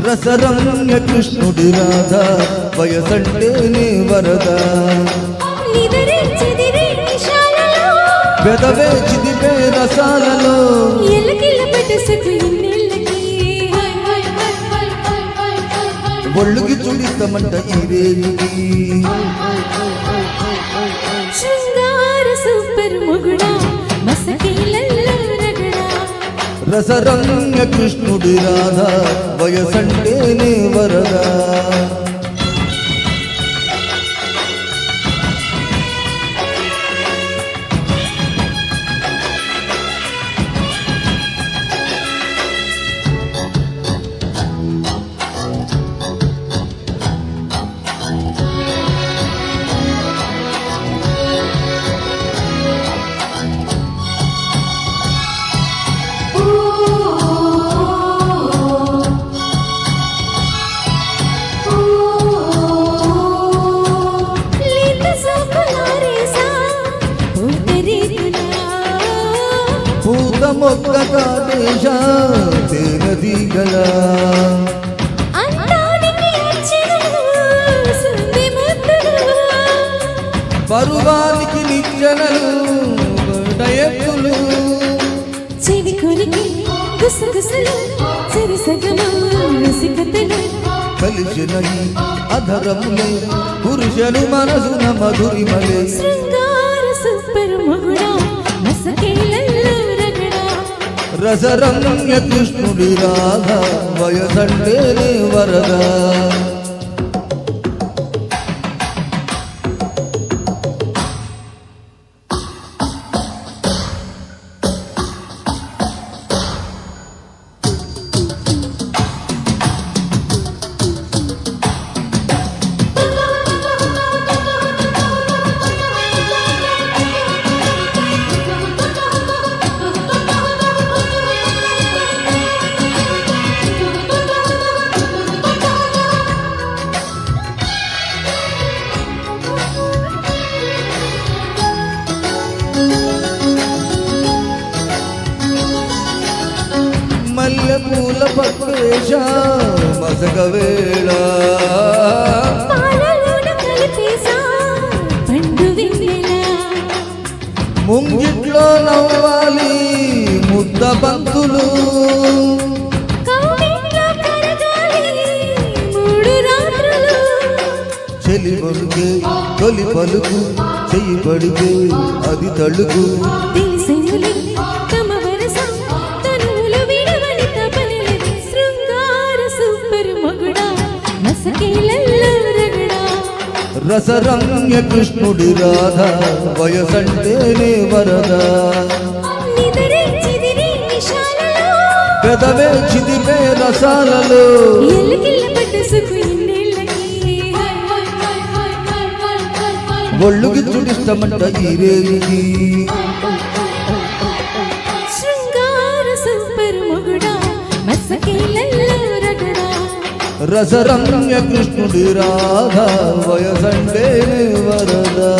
రసరంగ కృష్ణుడి రాధా వయసంటేనే వరదా పెదవే చిదిపే రసాలలో ఒళ్ళుకి చుడితమంట ఇదేది శృంగార సూపర్ మొగుడా మసకీలల్లో రగడా రసరంగ కృష్ణుడి రాధా వయసంటేనే వరదా మొక్క కాదేశ తేనదిగల పరువానికి నిచ్చెనలు డయత్తులు కలిసినవి అధరములే పురుషను మనసున మధురిమలే శృంగార సూపర్ మొగుడా మసకీలల్లో రసరంగ కృష్ణుడి రాధా వయసంటేనే వరదా మల్లెపూల పక్వేష మసక వేళ ముంగిట్లో నవ్వాలి ముద్ద బంతులు చెలి పలుకే తొలి పలుకు చెయ్యి పడితే అది తళుకు రసరంగ కృష్ణుడి రాధా వయసంటేనే వరదా పెదవే చిదిపే రసాలలో ఒళ్ళుకి చుడిస్తమంట ఈరేది శృంగార సూపర్ మొగుడా మసకీలల్లో రగడా రసరంగ కృష్ణుడి రాధా వయసంటేనే వరదా